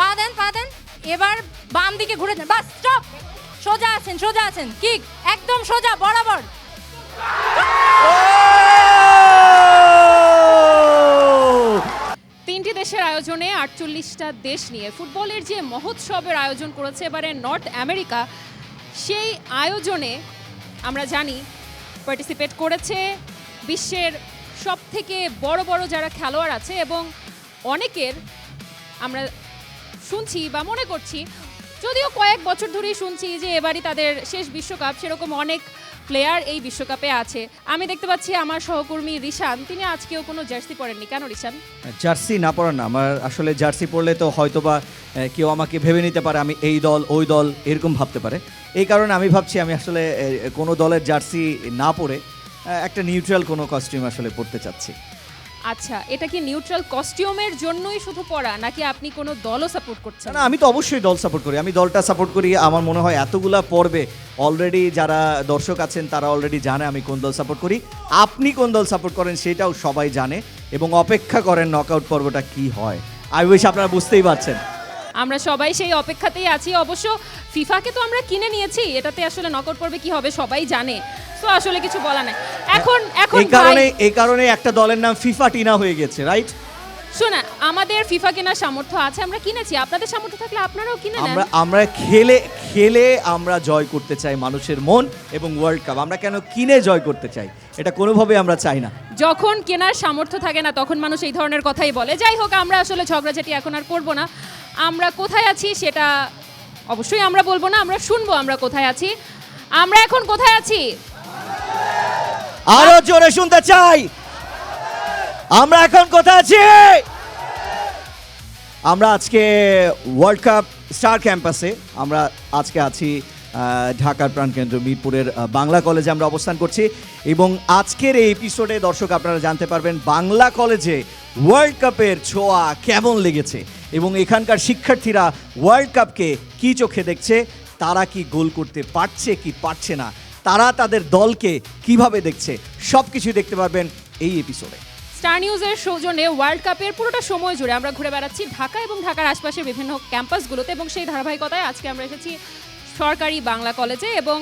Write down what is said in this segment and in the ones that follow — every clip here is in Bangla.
পা দেন এবার বাম দিকে ঘুরে যান, বাস স্টপ, সোজা আছেন কিক একদম সোজা বরাবর। তিনটি দেশের আয়োজনে 48টা দেশ নিয়ে ফুটবলের যে মহোৎসবের আয়োজন করেছে এবারে নর্থ আমেরিকা, সেই আয়োজনে আমরা জানি পার্টিসিপেট করেছে বিশ্বের সবথেকে বড় বড় যারা খেলোয়াড় আছে, এবং অনেকের আমরা শুনছি বা মনে করছি, যদিও কয়েক বছর ধরেই শুনছি যে এবারই তাদের শেষ বিশ্বকাপ, সেরকম অনেক প্লেয়ার এই বিশ্বকাপে আছে। আমি দেখতে পাচ্ছি আমার সহকর্মী রিশান, তিনি আজকেও কোনো জার্সি পরেননি, কেন রিশান? জার্সি না পরা না, আমার আসলে জার্সি পরলে তো হয়তোবা কেউ আমাকে ভেবে নিতে পারে আমি এই দল ওই দল এরকম ভাবতে পারে। এই কারণে আমি ভাবছি আমি আসলে কোনো দলের জার্সি না পরে একটা নিউট্রাল কোনো কস্টিউম আসলে পরতে চাচ্ছি। আচ্ছা, এটা কি নিউট্রাল কস্টিউমের জন্যই শুধু পরা, নাকি আপনি কোনো দলও সাপোর্ট করছেন? না, আমি তো অবশ্যই দল সাপোর্ট করি, আমি দলটা সাপোর্ট করি। আমার মনে হয় এতগুলা পর্বে অলরেডি যারা দর্শক আছেন তারা অলরেডি জানে আমি কোন দল সাপোর্ট করি। আপনি কোন দল সাপোর্ট করেন সেটাও সবাই জানে, এবং অপেক্ষা করেন নকআউট পর্বটা কি হয়। আই উইশ আপনারা বুঝতেই পারছেন। আমরা সবাই সেই অপেক্ষাতেই আছি। অবশ্য ফিফাকে তো আমরা কিনে নিয়েছি, এটাতে আসলে নকআউট পর্বে কি হবে সবাই জানে, তো আসলে কিছু বলা নাই। এখন এই কারণে একটা দলের নাম ফিফা টিনা হয়ে গেছে, রাইট? শোনা, আমাদের ফিফা কেনার সামর্থ্য আছে, আমরা কিনেছি। আপনাদের সামর্থ্য থাকলে আপনারাও কিনে নেন। আমরা খেলে আমরা জয় করতে চাই মানুষের মন এবং ওয়ার্ল্ড কাপ। আমরা কেন কিনে জয় করতে চাই? এটা কোনোভাবে আমরা চাই না। যখন কেনার সামর্থ্য থাকে না তখন মানুষ এই ধরনের কথাই বলে। যাই হোক, আমরা আসলে ঝগড়াঝাটি এখন আর করব না। আমরা কোথায় আছি সেটা অবশ্যই আমরা বলবো না, আমরা শুনবো আমরা কোথায় আছি। আমরা এখন কোথায় আছি আরো জোরে শুনতে চাই। আমরা এখন কোথায় আছি? আমরা আজকে ওয়ার্ল্ড কাপ স্টার ক্যাম্পাসে। আমরা আজকে আছি ঢাকার প্রাণকেন্দ্র মিরপুরের বাংলা কলেজে আমরা অবস্থান করছি, এবং আজকের এই এপিসোডে দর্শক আপনারা জানতে পারবেন বাংলা কলেজে ওয়ার্ল্ড কাপের ছোঁয়া কেমন লেগেছে, এবং এখানকার শিক্ষার্থীরা ওয়ার্ল্ড কাপকে কি চোখে দেখছে, তারা কি গোল করতে পারছে কি পারছে না, তারা তাদের দলকে কিভাবে দেখছে, সব কিছু দেখতে পারবেন এই এপিসোডে। স্টার নিউজের সৌজন্যে ওয়ার্ল্ড কাপের পুরোটা সময় জুড়ে আমরা ঘুরে বেড়াচ্ছি ঢাকা এবং ঢাকার আশপাশের বিভিন্ন ক্যাম্পাসগুলোতে, এবং সেই ধারাবাহিকতায় আজকে আমরা এসেছি সরকারি বাংলা কলেজে। এবং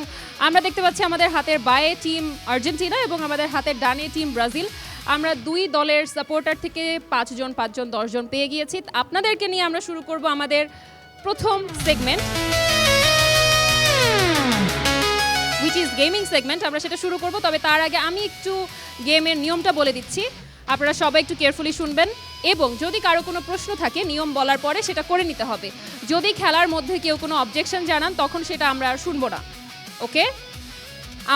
আমরা দেখতে পাচ্ছি আমাদের হাতের বায়ে টিম আর্জেন্টিনা এবং আমাদের হাতের ডানে টিম ব্রাজিল। আমরা দুই দলের সাপোর্টার থেকে 5জন 10জন পেয়ে গিয়েছি। আপনাদেরকে নিয়ে আমরা শুরু করব আমাদের প্রথম segment, which is gaming segment. আমরা সেটা শুরু করব, তবে তার আগে আমি একটু গেমের নিয়মটা বলে দিচ্ছি। আপনারা সবাই একটু কেয়ারফুলি শুনবেন, এবং যদি কারো কোনো প্রশ্ন থাকে নিয়ম বলার পরে সেটা করে নিতে হবে। যদি খেলার মধ্যে কেউ কোনো অবজেকশন জানান তখন সেটা আমরা আর শুনবো না, ওকে?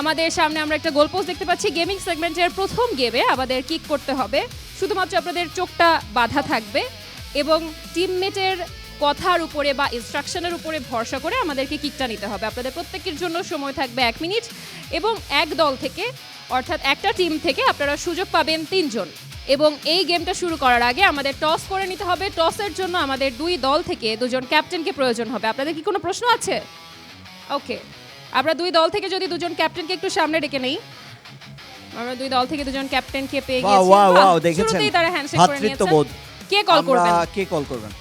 আমাদের সামনে আমরা একটা গোল পোস্ট দেখতে পাচ্ছি। গেমিং সেগমেন্টের প্রথম গেমে আমাদের কিক করতে হবে। শুধুমাত্র আপনাদের চোখটা বাঁধা থাকবে, এবং টিমমেটের কথার উপরে বা ইনস্ট্রাকশনের উপরে ভরসা করে আমাদেরকে কিকটা নিতে হবে। আপনাদের প্রত্যেকের জন্য সময় থাকবে 1 মিনিট, এবং এক দল থেকে অর্থাৎ একটা টিম থেকে আপনারা সুযোগ পাবেন 3 জন। এবং এই গেমটা শুরু করার আগে আমাদের টস করে নিতে হবে। টসের জন্য আমাদের দুই দল থেকে 2 জন ক্যাপ্টেনকে প্রয়োজন হবে। আপনাদের কি কোনো প্রশ্ন আছে? ওকে, আমরা দুই দল থেকে যদি 2 জন ক্যাপ্টেনকে একটু সামনে ডেকে নেই। আমরা দুই দল থেকে 2 জন ক্যাপ্টেনকে পেয়ে গেছি। ওয়াও, দেখেছেন শুরুতেই তারা হ্যান্ডশেক করে নিয়েছে। ভাতৃত্ববোধ। কে কল করবেন? কে কল করবেন?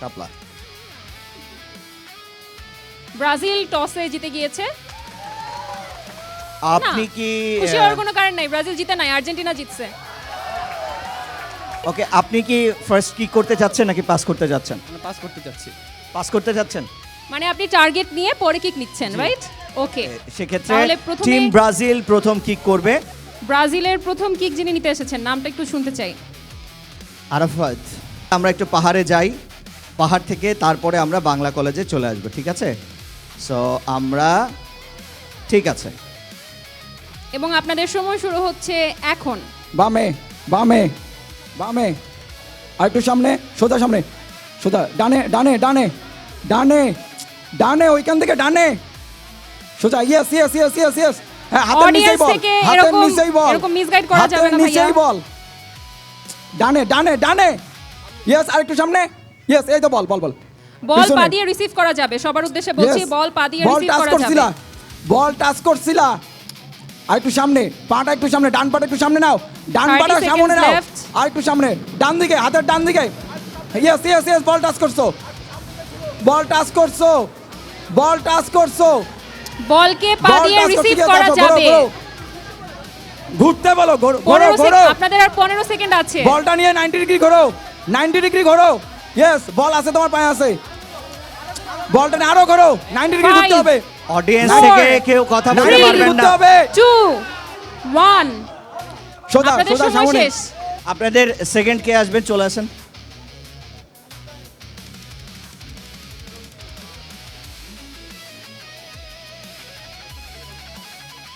শাপলা। ব্রাজিল টসে জিতে গিয়েছে। আপনি কি খুশি হওয়ার কোনো কারণ নাই, ব্রাজিল জিতে নাই, আর্জেন্টিনা জিতছে। ওকে, আপনি কি ফার্স্ট কিক করতে যাচ্ছেন নাকি পাস করতে যাচ্ছেন? পাস করতে যাচ্ছি। পাস করতে যাচ্ছেন, মানে আপনি টার্গেট নিয়ে পরে কিক নিচ্ছেন, রাইট? ওকে, সেক্ষেত্রে তাহলে প্রথমে টিম ব্রাজিল প্রথম কিক করবে। ব্রাজিলের প্রথম কিক যিনি নিতে এসেছেন, নামটা একটু শুনতে চাই। আরাফাত। আমরা একটু পাহাড়ে যাই, পাহাড় থেকে তারপরে আমরা বাংলা কলেজে চলে আসবো, ঠিক আছে? সো আমরা, ঠিক আছে, এবং আপনাদের সময় শুরু হচ্ছে এখন। বামে বামে বামে, আর একটু সামনে, সোজা সামনে, সোজা ডানে ডানে ডানে ডানে ডানে, ওইখান থেকে ডানে সোজা। Yes yes yes yes yes. হ্যাঁ, হাতের নিচেই বল, হাতের নিচেই বল, এরকম মিসগাইড করা যাবে না ভাইয়া। নিচেই বল, ডানে ডানে ডানে। ইয়েস, আর একটু সামনে। ইয়েস, এই তো বল বল বল। বল পা দিয়ে রিসিভ করা যাবে, সবার উদ্দেশ্যে বলছি, বল পা দিয়ে রিসিভ করা যাবে। বল টাচ করছিলা আর একটু সামনে, পাটা একটু সামনে, ডান পাটা একটু সামনে নাও, ডান 30 পাটা seconds সামনে নাও, left. আর একটু সামনে, ডান দিকে, হাতের ডান দিকে। ইয়েস ইয়েস ইয়েস, বল টাচ করছো, বল টাচ করছো, বল টাচ করছো, বলকে পা বল দিয়ে টাচ করছো, রিসিভ ঠিক আছে, করা ঘোরো, যাবে। ঘোরো। ঘুরতে বলো, ঘোরো 15 ঘোরো। সেকেন্ড, আপনাদের আর 15 সেকেন্ড আছে। বলটা নিয়ে 90 ডিগ্রি ঘোরো, 90 ডিগ্রি ঘোরো। ইয়েস, বল আছে তোমার পায়ে আছে, বলটা নিয়ে আরো ঘোরো, 90 ডিগ্রি ঘুরতে 5, হবে, অডিয়েন্স 4, থেকে কেউ কথা 90 বলতে three, পারবেন ঘুরতে না। হবে। 2, 1, সোজা আপনাদের সোজা সময় সামনে। শেষ। আপনাদের সেকেন্ড কে আসবেন, চলে আসেন।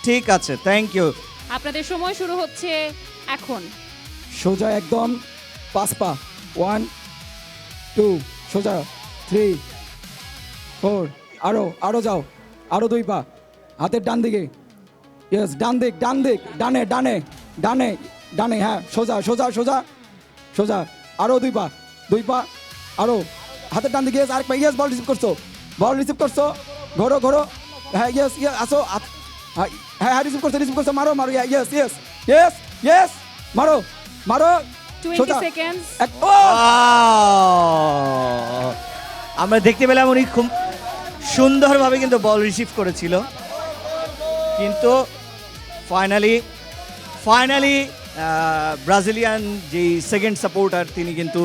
ঠিক আছে, থ্যাংক ইউ। আপনাদের সময় শুরু হচ্ছে এখন। সোজা একদম 5 পা, 1 2, সোজা 3 4, আরো আরো যাও, আরো 2 পা, হাতের ডান দিকে। ইয়েস, ডান দিক, ডান দিক, ডানে ডানে ডানে ডানে, হ্যাঁ সোজা সোজা সোজা সোজা, আরো 2 পা, 2 পা, আরো হাতের ডান দিকে। ইয়েস, আরেক পা। ইয়েস, বল রিসিভ করছো, বল রিসিভ করছো, ঘোরো ঘোরো, হ্যাঁ ইয়েস ইয়েস, আসো, হ্যাঁ হ্যাঁ রিসিভ করছো, মারো মারো, ইয়েস ইয়েস ইয়েস ইয়েস, মারো মারো, 20 সেকেন্ডস। আমরা দেখতে পেলাম উনি খুব সুন্দরভাবে কিন্তু বল রিসিভ করেছিল, কিন্তু ফাইনালি ব্রাজিলিয়ান যে সেকেন্ড সাপোর্টার তিনি কিন্তু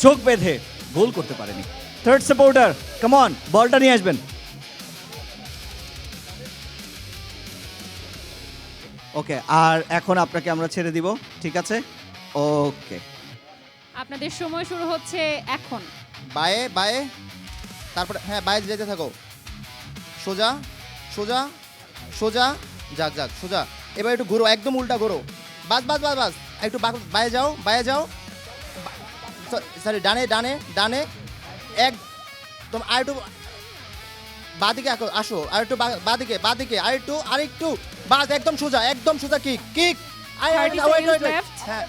চোখ বেঁধে গোল করতে পারেনি। থার্ড সাপোর্টার, কাম অন, বলটা নিয়ে আসবেন। ওকে, আর এখন আপনাকে আমরা ছেড়ে দিব, ঠিক আছে? ওকে, আপনাদের সময় শুরু হচ্ছে এখন। বায়ে বায়ে, তারপরে হ্যাঁ বায়ে যেতে থাকো, সোজা সোজা সোজা, যাক যাক সোজা। এবার একটু ঘুরো, একদম উল্টা ঘুরো, বাস বাস বাস বাস, একটু বায়ে যাও, বায়ে যাও, সরি ডানে ডানে ডানে, এক তোমার আর একটু বাদিকে আসো, আর একটু বাদিকে বাদিকে, আরেকটু বাস, একদম সোজা, কিক কিক। 30 seconds left. হ্যাঁ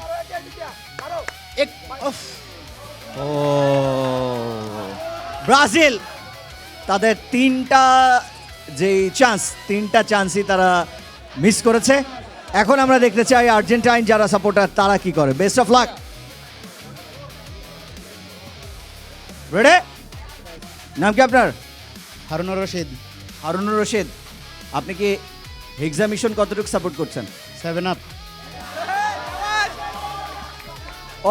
ও ব্রাজিল তাদের তিনটা চান্সই তারা মিস করেছে। এখন আমরা দেখতে চাই আর্জেন্টাইন যারা সাপোর্টার তারা কি করে। Best of luck. রেডি? নাম কি আপনার? হারুনুর রশিদ, হারুনুর রশিদ। আপনি কি এক্সামিশন কতটুকু সাপোর্ট করছেন? 7 আপ।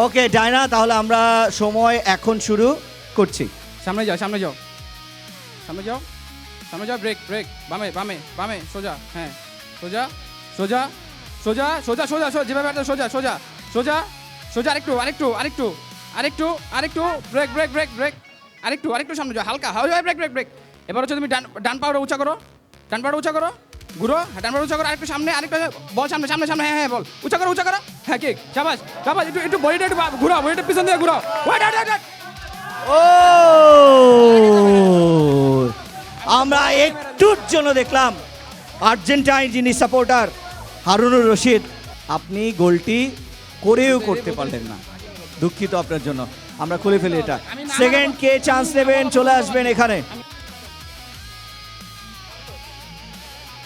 ওকে ডায়না, তাহলে আমরা সময় এখন শুরু করছি। সামনে যাও, সামনে যাও, সামনে যাও, সামনে যাও, ব্রেক ব্রেক, বামে বামে বামে, সোজা, হ্যাঁ সোজা সোজা সোজা সোজা সোজা সোজা, যেভাবে একটা সোজা সোজা সোজা সোজা, আরেকটু আরেকটু আরেকটু আরেকটু আরেকটু, ব্রেক ব্রেক ব্রেক ব্রেক, আরেকটু সামনে যাও, হালকা ব্রেক ব্রেক ব্রেক। এবার হচ্ছে তুমি ডান পাউডা উঁচা করো, ডান পাউডা উঁচা করো, ঘুরো, হ্যাঁ ডান পাউডা উঁচা করো, আরেকটু সামনে, আরেকটু বল সামনে সামনে সামনে, হ্যাঁ হ্যাঁ বল উঁচা করো, হ্যাঁ কিক, শাবাশ শাবাশ, একটু বডিটা একটু ঘুরো, বডিটা পিছন দিয়ে ঘুরো, ওয়েট ওয়েট ওয়েট। ও আমরা একটুর জন্য দেখলাম আর্জেন্টাইন যিনি সাপোর্টার হারুনুর রশিদ, আপনি গোলটি করেও করতে পারলেন না। দুঃখিত আপনার জন্য, আমরা খুলে ফেলি এটা। সেকেন্ড কে চান্স নেবেন, চলে আসবেন এখানে।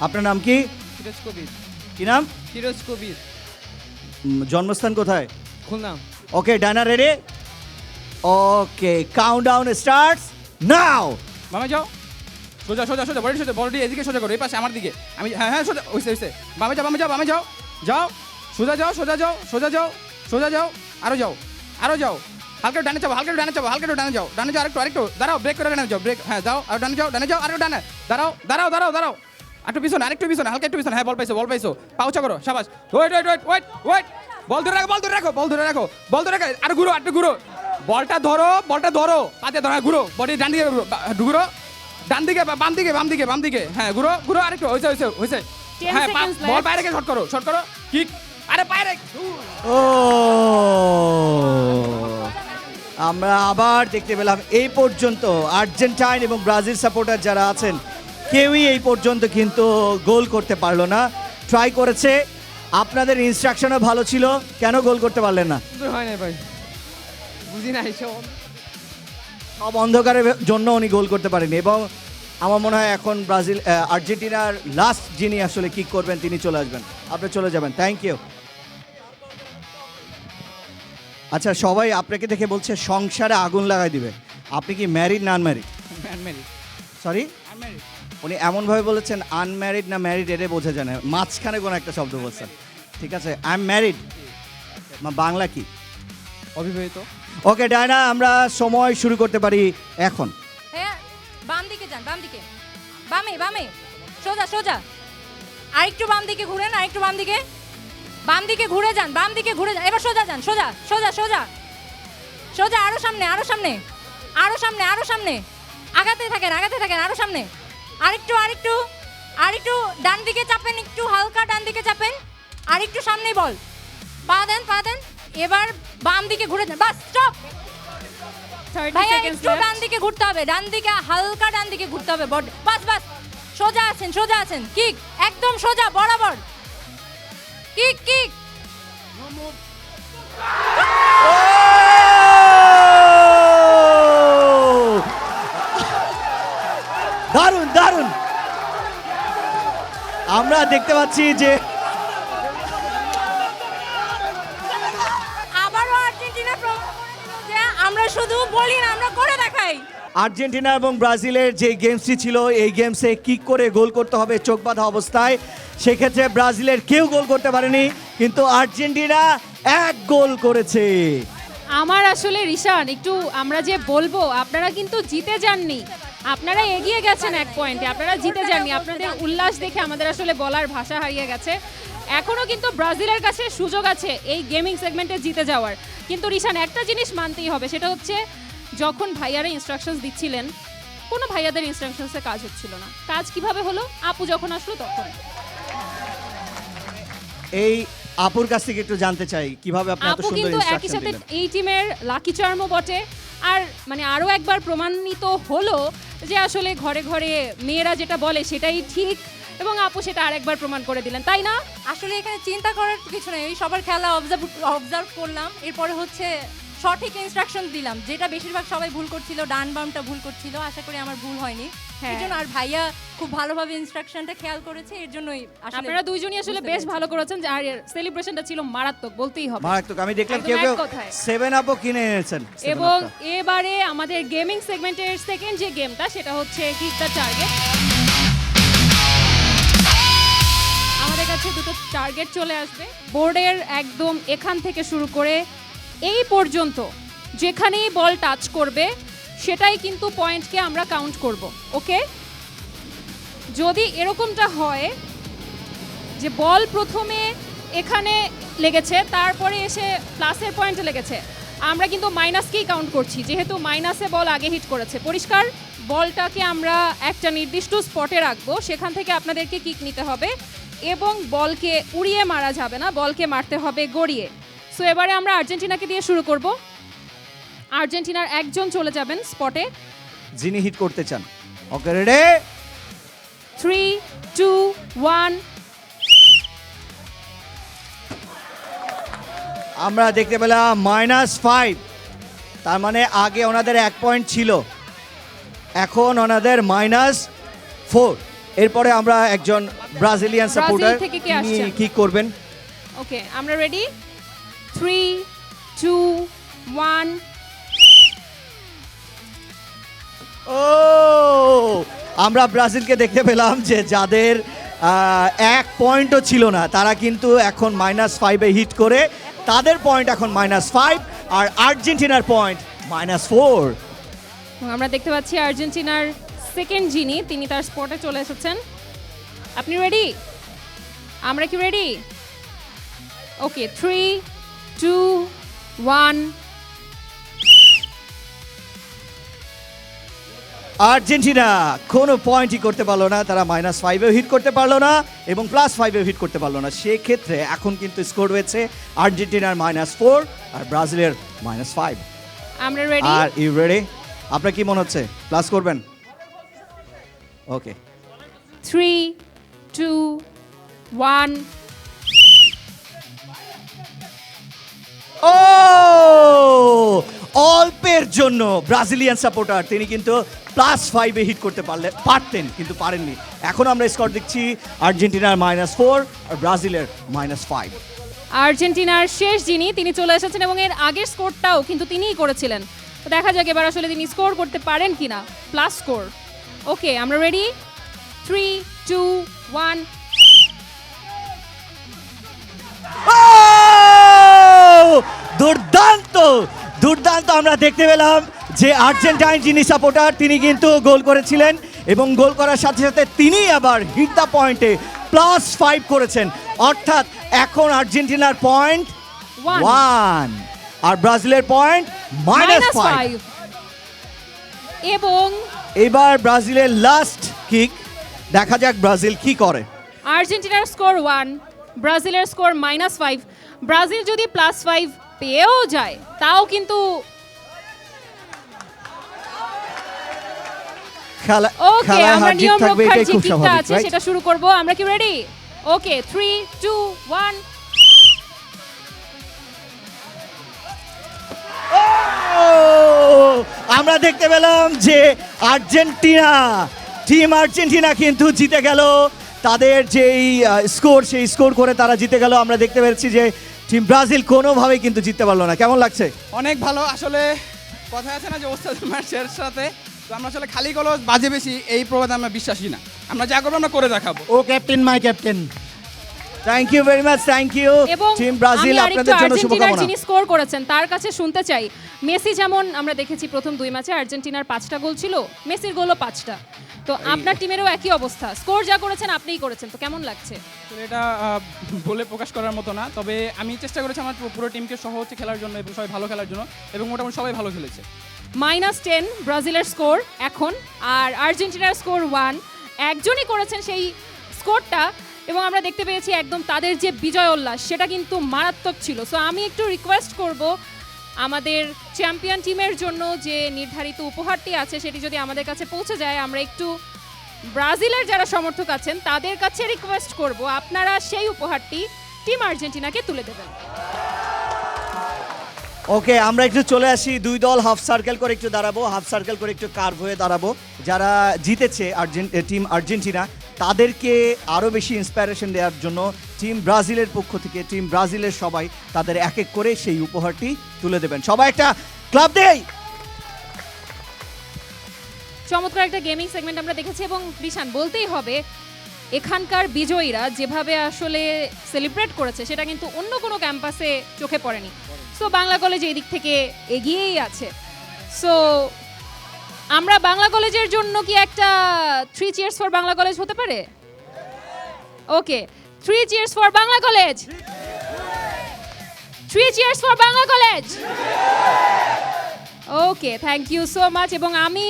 আপনার নাম কি? ফিরোজ কবির, কি নাম? ফিরোজ কবির, জন্মস্থান কোথায়? খুলনা। ওকে ডায়না, রেডি? ওকে, কাউন্টডাউন স্টার্টস নাও। বামে যাও, সোজা সোজা সোজা, বডি এদিকে সোজা করো, এই পাশে আমার দিকে, আমি হ্যাঁ হ্যাঁ সোজা, হইছে বামে যাও বামে যাও বামে যাও, যাও সোজা যাও সোজা যাও সোজা যাও সোজা যাও, আরো যাও, হালকা ডানে যাও, ডানে যাও, আরেকটু দাঁড়াও, ব্রেক করে ডানে যাও, ব্রেক, হ্যাঁ যাও, আর ডানে যাও, আরেকটু ডানে, দাঁড়াও, একটু পিছনে, আরেকটু পিছনে, হালকা একটু পিছনে, হ্যাঁ বল পাইছো, পাউচা করো, শাবাশ, ওয়েট, বল ধরে রাখো, আর ঘুরো, বলটা ধরো, পাতে ধরো, ঘুরো, বডি ডান দিকে ঘুরো, ডান দিকে, বাম দিকে, হ্যাঁ ঘুরো, আরেকটু, হয়েছে, 10 হ্যাঁ seconds বল left. বাইরে রেখে শর্ট করো, কিক, আরে বাইরে। ও আমরা আবার দেখতে পেলাম এই পর্যন্ত আর্জেন্টাইন এবং ব্রাজিল সাপোর্টার যারা আছেন কেউই এই পর্যন্ত কিন্তু গোল করতে পারলো না। ট্রাই করেছে, আপনাদের ইনস্ট্রাকশনও ভালো ছিল, কেন গোল করতে পারলেন না? হয় না ভাই, বুঝি নাই সব অন্ধকারের জন্য উনি গোল করতে পারেনি। এবং আমার মনে হয় এখন ব্রাজিল আর্জেন্টিনার লাস্ট যিনি আসলে কিক করবেন তিনি চলে আসবেন, আপনি চলে যাবেন। Thank you. আচ্ছা, সবাই আপনাকে দেখে বলছে সংসারে আগুন লাগাই দিবে, আপনি কি ম্যারিড না আনম্যারিড? আনম্যারিড। Sorry, unmarried. উনি এমনভাবে বলেছেন আনম্যারিড না ম্যারিড এটা বোঝা যায় না, মাঝখানে কোনো একটা শব্দ বলছেন। ঠিক আছে, আই এম ম্যারিড, বাংলা কি? অবিবাহিত। ওকে ডায়না, আমরা সময় শুরু করতে পারি এখন। হ্যাঁ, বাম দিকে যান, বাম দিকে, বামে বামে, সোজা সোজা, আরেকটু বাম দিকে ঘুরেন, আরেকটু বাম দিকে, বাম দিকে ঘুরে যান, বাম দিকে ঘুরে যান, এবার সোজা যান, সোজা সোজা সোজা সোজা, আরো সামনে, আরো সামনে, আরো সামনে, আরো সামনে, আগাতে থাকেন, আগাতে থাকেন, আরো সামনে, আরেকটু আরেকটু আরেকটু ডান দিকে চাপেন, একটু হালকা ডান দিকে চাপেন, আরেকটু সামনে বল, পা দেন, পা দেন, এবার বাম দিকে ঘুরে যান, বাস স্টপ। 30 ভাইয়া seconds একটু left. ডান দিকে ঘুরতে হবে, ডান দিকে হালকা ডান দিকে ঘুরতে হবে, বড বাস বাস, সোজা আছেন, সোজা আছেন, কিক একদম সোজা বরাবর, কিক কিক, দারুণ দারুণ, আমরা দেখতে পাচ্ছি যে আবারও আর্জেন্টিনা প্রমাণ করে দিল যে আমরা শুধু বলি না, আমরা করে দেখাই। আর্জেন্টিনা এবং ব্রাজিলের যে গেমসটি ছিল, এই গেমসে কিক করে গোল করতে হবে চোখ বাঁধা অবস্থায়। সেক্ষেত্রে ব্রাজিলের কেউ গোল করতে পারেনি, কিন্তু আর্জেন্টিনা এক গোল করেছে। আমার আসলে রিশান একটু আমরা যে বলবো, আপনারা কিন্তু জিতে যাননি, আপনারা এগিয়ে গেছেন এক পয়েন্টে, আপনারা জিতে যাননি। আপনাদের উল্লাস দেখে আমাদের আসলে বলার ভাষা হারিয়ে গেছে। এখনো কিন্তু ব্রাজিলের কাছে সুযোগ আছে এই গেমিং সেগমেন্টে জিতে যাওয়ার। কিন্তু রিশান একটা জিনিস মানতেই হবে, সেটা হচ্ছে যখন ভাইয়ারা ইনস্ট্রাকশনস দিচ্ছিলেন, কোনো ভাইয়াদের ইনস্ট্রাকশনসে কাজ হচ্ছিল না। কাজ কিভাবে হলো? আপু যখন আসলো তখন। এই আপুর কাছ থেকে একটু জানতে চাই কিভাবে আপনি এত আপু সুন্দর কিন্তু একই ইনস্ট্রাকশন সাথে দিলেন। এই টিমের লাকি চার্মও বটে। আর মানে আরও একবার প্রমাণিত হলো যে আসলে ঘরে ঘরে মেয়েরা যেটা বলে সেটাই ঠিক, এবং আপু সেটা আরেকবার প্রমাণ করে দিলেন, তাই না? আসলে এখানে চিন্তা করার কিছু নেই, এই সবার খেলা অবজার্ভ করলাম, এরপরে হচ্ছে সঠিক ইনস্ট্রাকশন দিলাম, যেটা বেশিরভাগ সবাই ভুল করছিল, ডান বামটা ভুল করছিল, আশা করি আমার ভুল হয়নি। হ্যাঁ। এর জন্য আর ভাইয়া খুব ভালোভাবে ইনস্ট্রাকশনটা খেয়াল করেছে, এর জন্যই আসলে আপনারা দুইজনই আসলে বুঝতে বেশ পেরেছি। ভালো করেছেন, আর সেলিব্রেশনটা ছিল মারাত্মক বলতেই হবে। মারাত্মক, আমি দেখলাম একদম কেউ এক কেউ কথায়। 7 আপও কিনে এনেছেন। 7 এবং আপটা। এবারে আমাদের গেমিং সেগমেন্টের সেকেন্ড যে গেমটা, সেটা হচ্ছে কিক দ্য টার্গেট। আমাদের কাছে দুটো টার্গেট চলে আসবে বোর্ডের একদম এখান থেকে শুরু করে এই পর্যন্ত, যেখানেই বল টাচ করবে সেটাই কিন্তু পয়েন্টকে আমরা কাউন্ট করব। ওকে, যদি এরকমটা হয় যে বল প্রথমে এখানে লেগেছে, তারপরে এসে প্লাসের পয়েন্টে লেগেছে, আমরা কিন্তু মাইনাসকেই কাউন্ট করছি, যেহেতু মাইনাসে বল আগে হিট করেছে। পরিষ্কার? বলটাকে আমরা একটা নির্দিষ্ট স্পটে রাখবো, সেখান থেকে আপনাদেরকে কিক নিতে হবে, এবং বলকে উড়িয়ে মারা যাবে না, বলকে মারতে হবে গড়িয়ে। সো এবারে আমরা আর্জেন্টিনাকে দিয়ে শুরু করব। আর্জেন্টিনার একজন চলে যাবেন স্পটে। যিনি হিট করতে চান। ওকে, রেডি? 3, 2, 1। আমরা দেখতে পেলাম -5, তার মানে আগে ওনাদের 1 পয়েন্ট ছিল, এখন ওনাদের -4। এরপরে আমরা একজন ব্রাজিলিয়ান সাপোর্টার থেকে কে তিনি আসছেন? কি করবেন। ওকে, আমরা রেডি। 3, 2, 1। ও, আমরা ব্রাজিলকে দেখতে পেলাম যে যাদের 1 পয়েন্টও ছিল না, তারা কিন্তু এখন -5-এ হিট করে তাদের পয়েন্ট এখন -5, আর আর্জেন্টিনার পয়েন্ট -4। এবং আমরা দেখতে পাচ্ছি আর্জেন্টিনার সেকেন্ড যিনি, তিনি তার স্পটে চলে এসেছেন। আপনি রেডি? আমরা কি রেডি? ওকে, 3, 2, 1। আর্জেন্টিনা কোনো পয়েন্টই করতে পারলো না, তারা -5-এও হিট করতে পারলো না এবং +5-এও হিট করতে পারলো না। সেক্ষেত্রে এখন কিন্তু স্কোর হয়েছে আর্জেন্টিনার -4 আর ব্রাজিলের -5। আমরা রেডি। Are you ready? আপনার কি মনে হচ্ছে প্লাস করবেন? ওকে, 3, 2, 1। ও অল্পের জন্য ব্রাজিলিয়ান সাপোর্টার তিনি কিন্তু +5-এ হিট করতে পারতেন কিন্তু পারেননি। এখন আমরা স্কোর দেখছি আর্জেন্টিনার -4 আর ব্রাজিলের -5। আর্জেন্টিনার শেষ যিনি তিনি চলে এসেছেন এবং এর আগের স্কোরটাও কিন্তু তিনিই করেছিলেন। তো দেখা যাক এবার আসলে তিনি স্কোর করতে পারেন কিনা, প্লাস স্কোর। ওকে, আমরা রেডি, 3, 2, 1। দুর্দান্ত দুর্দান্ত আমরা দেখতে পেলাম যে আর্জেন্টাইন যিনি সাপোর্টার তিনি কিন্তু গোল করেছিলেন এবং গোল করার সাথে সাথে তিনি আবার হিট দ্য পয়েন্টে +5 করেছেন, অর্থাৎ এখন আর্জেন্টিনার পয়েন্ট 1 আর ব্রাজিলের পয়েন্ট -5। এবং এবার ব্রাজিলের লাস্ট কিক, দেখা যাক ব্রাজিল কি করে। আর্জেন্টিনার স্কোর 1, ব্রাজিলের স্কোর -5। ব্রাজিল যদি +5 পেয়েও যায় তাও কিন্তু ওকে, খেলায় আমরা হার জিত নিয়ম থাকবে, রক্ষার এটাই যে খুব কিকটা স্বাভাবিক, আছে রাইট? সেটা শুরু করব। আমরা কি রেডি? ওকে, 3, 2, 1। আমরা দেখতে পেলাম যে টিম আর্জেন্টিনা কিন্তু জিতে গেল, তাদের যেই স্কোর সেই স্কোর করে তারা জিতে গেল। আমরা দেখতে পেরেছি যে টিম ব্রাজিল কোনোভাবেই কিন্তু জিততে পারলো না। কেমন লাগছে? অনেক ভালো। আসলে কথা আছে না যে ওস্তাদ ম্যাচের সাথে, তো আমরা আসলে খালি গলো বাজে বেশি এই প্রবাদে আমরা বিশ্বাসী না। আমরা যা করবো আমরা করে দেখাবো। O captain, my captain. Thank you very much, thank you এবং টিম ব্রাজিল, আমি আরেকটু আপনাদের জন্য আর্জেন্টিনার শুভকামনা। যিনি স্কোর করেছেন তার কাছে শুনতে চাই। মেসি যেমন আমরা দেখেছি প্রথম 2 ম্যাচে আর্জেন্টিনার 5টা গোল ছিল, মেসির গোলও 5টা। তো আপনার টিমেরও একই অবস্থা, স্কোর যা করেছেন আপনিই করেছেন, তো কেমন লাগছে? আসলে এটা বলে প্রকাশ করার মতো না, তবে আমি চেষ্টা করেছি আমার পুরো টিমকে সহ হচ্ছে খেলার জন্য এবং সবাই ভালো খেলার জন্য, এবং মোটামুটি সবাই ভালো খেলেছে। -10 ব্রাজিলের স্কোর এখন, আর আর্জেন্টিনার স্কোর 1। একজনই করেছেন সেই স্কোরটা এবং আমরা দেখতে পেয়েছি একদম তাদের যে বিজয় উল্লাস সেটা কিন্তু মারাত্মক ছিল। সো আমি একটু রিকোয়েস্ট করব আমাদের চ্যাম্পিয়ন টিমের জন্য যে নির্ধারিত উপহারটি আছে সেটি যদি আমাদের কাছে পৌঁছে যায়, আমরা একটু ব্রাজিলের যারা সমর্থক আছেন তাদের কাছে রিকোয়েস্ট করব আপনারা সেই উপহারটি টিম আর্জেন্টিনাকে তুলে দেবেন। ওকে, আমরা একটু চলে আসি, দুই দল হাফ সার্কেল করে একটু দাঁড়াবো, হাফ সার্কেল করে একটু কার্ভ হয়ে দাঁড়াবো। যারা জিতেছে টিম আর্জেন্টিনা তাদেরকে আরও বেশি ইন্সপিরেশন দেওয়ার জন্য টিম ব্রাজিলের পক্ষ থেকে টিম ব্রাজিলের সবাই তাদের এক এক করে সেই উপহারটি তুলে দেবেন। সবাই একটা ক্লাব দেই। চমৎকার একটা গেমিং সেগমেন্ট আমরা দেখেছি এবং রিশান বলতেই হবে এখানকার বিজয়ীরা যেভাবে আসলে সেলিব্রেট করেছে সেটা কিন্তু অন্য কোনো ক্যাম্পাসে চোখে পড়েনি। সো বাংলা কলেজ এই দিক থেকে এগিয়েই আছে। সো আমরা বাংলা কলেজের জন্য কি একটা 3 চিয়ার্স ফর বাংলা কলেজ হতে পারে? Okay, 3 cheers for Bangla college, 3 cheers for Bangla college. Okay, thank you so much. এবং আমি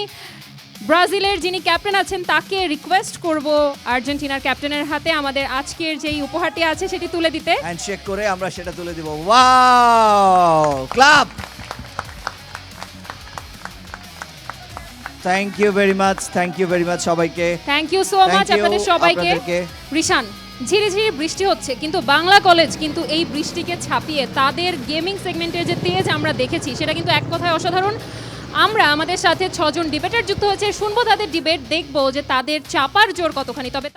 ব্রাজিলের যিনি ক্যাপ্টেন আছেন তাকে রিকোয়েস্ট করব আর্জেন্টিনার ক্যাপ্টেনের হাতে আমাদের আজকের যেই উপহারটি আছে সেটি তুলে দিতে। হ্যান্ডশেক করে আমরা সেটা তুলে দিব। Wow, club. Thank you very much, thank you very much সবাইকে। Thank you so much Thank you আপনাদের সবাইকে। আপনাদেরকে। রিশান, ঝিরিঝিরি বৃষ্টি হচ্ছে কিন্তু বাংলা কলেজ কিন্তু এই বৃষ্টিকে ছাপিয়ে তাদের গেমিং সেগমেন্টের যে তেজ আমরা দেখেছি সেটা কিন্তু এক কথায় অসাধারণ। আমরা আমাদের সাথে 6 জন ডিবেটার যুক্ত হয়েছে, শুনবো তাদের ডিবেট, দেখবো যে তাদের চাপার জোর কতখানি। তবে